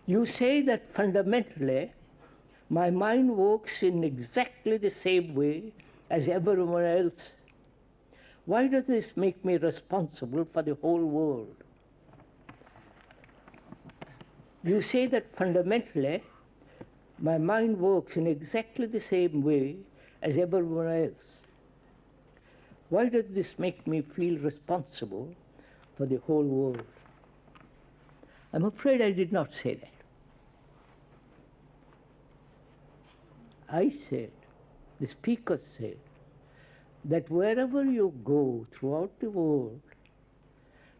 You say that fundamentally my mind works in exactly the same way as everyone else. Why does this make me responsible for the whole world? You say that fundamentally my mind works in exactly the same way as everyone else. Why does this make me feel responsible for the whole world? I'm afraid I did not say that. I said, the speaker said, that wherever you go throughout the world,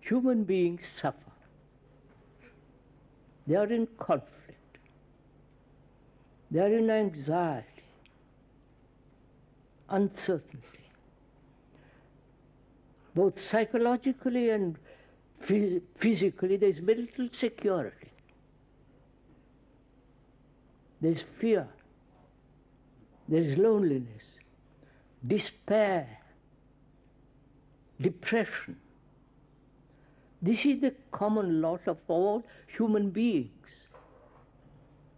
human beings suffer. They are in conflict. They are in anxiety, uncertainty, both psychologically and physically. There is very little security. There is fear. There is loneliness, despair, depression. This is the common lot of all human beings,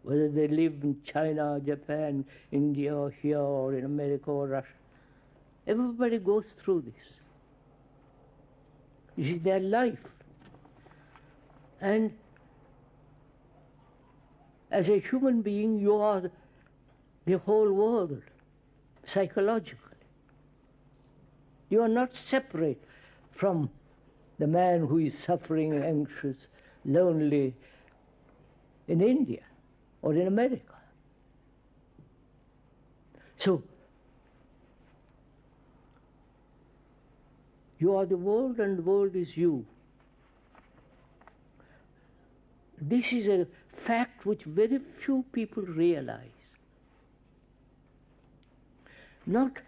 whether they live in China, Japan, India, or here, or in America or Russia. Everybody goes through this. This is their life. And as a human being, you are the whole world, psychologically. You are not separate from the man who is suffering, anxious, lonely in India or in America. So, you are the world and the world is you. This is a fact which very few people realize. Not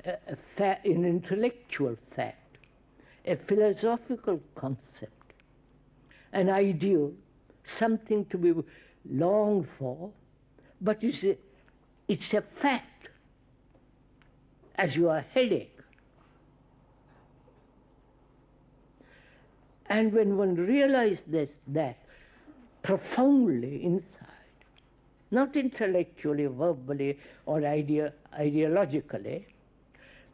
an intellectual fact, a philosophical concept, an ideal, something to be longed for, but it's a fact, as your headache. And when one realizes that profoundly inside, not intellectually, verbally, or ideologically,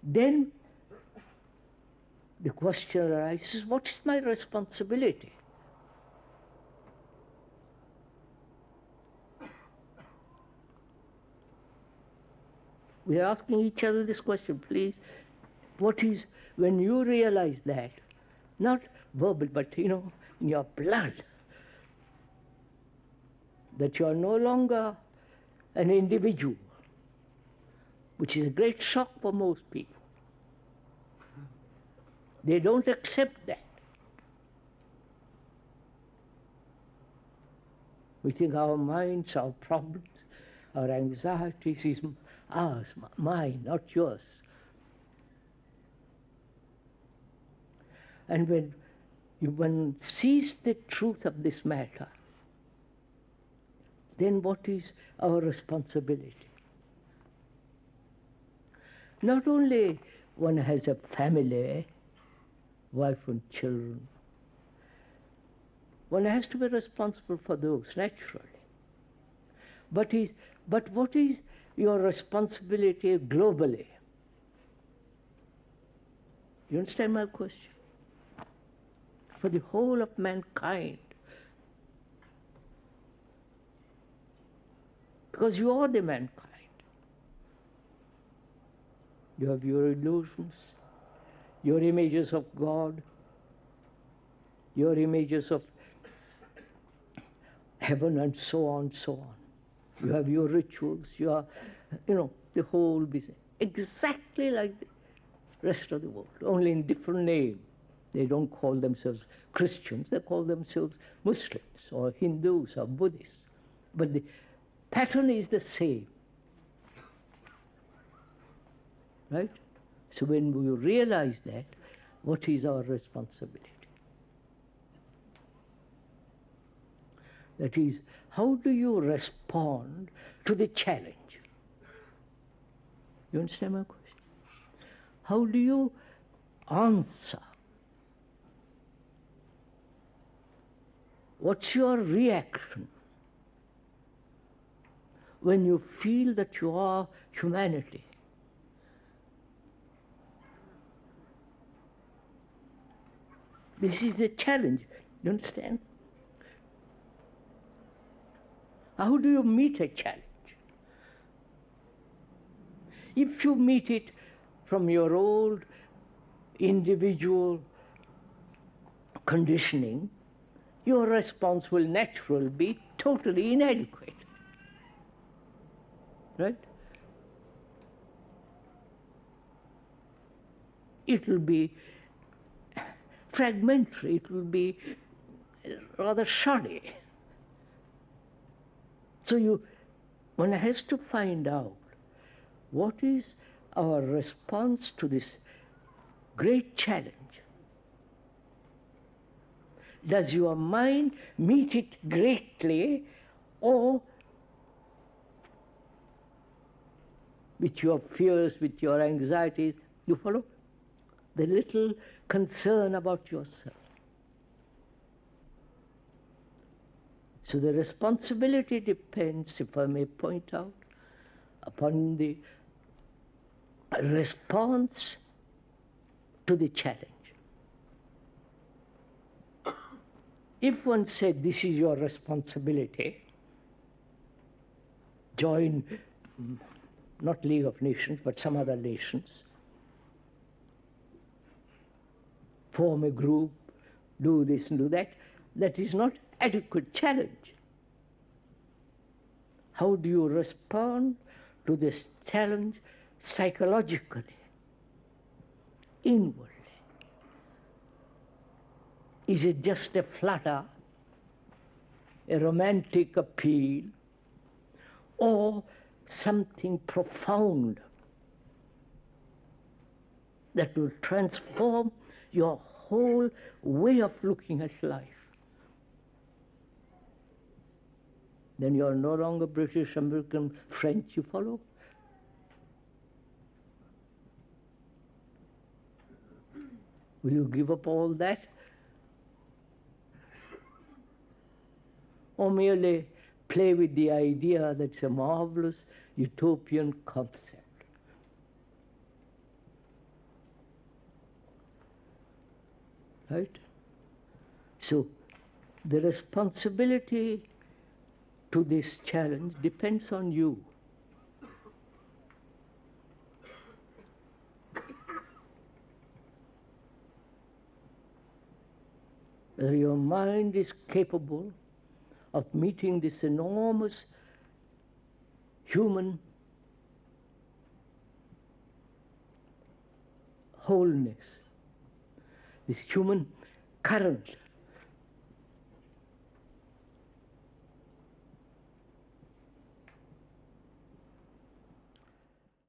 then the question arises, what is my responsibility? We are asking each other this question, please. What is, when you realize that, not verbal, but in your blood, that you are no longer an individual, which is a great shock for most people. They don't accept that. We think our minds, our problems, our anxieties is ours, mine, not yours. And when one sees the truth of this matter, then what is our responsibility? Not only one has a family, wife and children, one has to be responsible for those, naturally. But what is your responsibility globally? You understand my question? For the whole of mankind. Because you are the mankind. You have your illusions, your images of God, your images of heaven, and so on, so on. You have your rituals, you are, the whole business. Exactly like the rest of the world, only in different names. They don't call themselves Christians, they call themselves Muslims or Hindus or Buddhists. But the pattern is the same. Right? So when we realize that, what is our responsibility? That is, how do you respond to the challenge? You understand my question? How do you answer? What's your reaction when you feel that you are humanity. This is the challenge. You understand? How do you meet a challenge? If you meet it from your old individual conditioning, your response will naturally be totally inadequate. Right? It will be fragmentary, it will be rather shoddy. So one has to find out what is our response to this great challenge. Does your mind meet it greatly, or with your fears, with your anxieties, you follow? The little concern about yourself. So the responsibility depends, if I may point out, upon the response to the challenge. If one said, this is your responsibility, join, not League of Nations, but some other nations, form a group, do this and do that, that is not adequate challenge. How do you respond to this challenge psychologically, inwardly? Is it just a flutter, a romantic appeal, or something profound that will transform your whole way of looking at life? Then you are no longer British, American, French, you follow? Will you give up all that? Or merely play with the idea that it's a marvelous utopian concept? Right? So the responsibility to this challenge depends on you. Whether your mind is capable of meeting this enormous human wholeness, this human current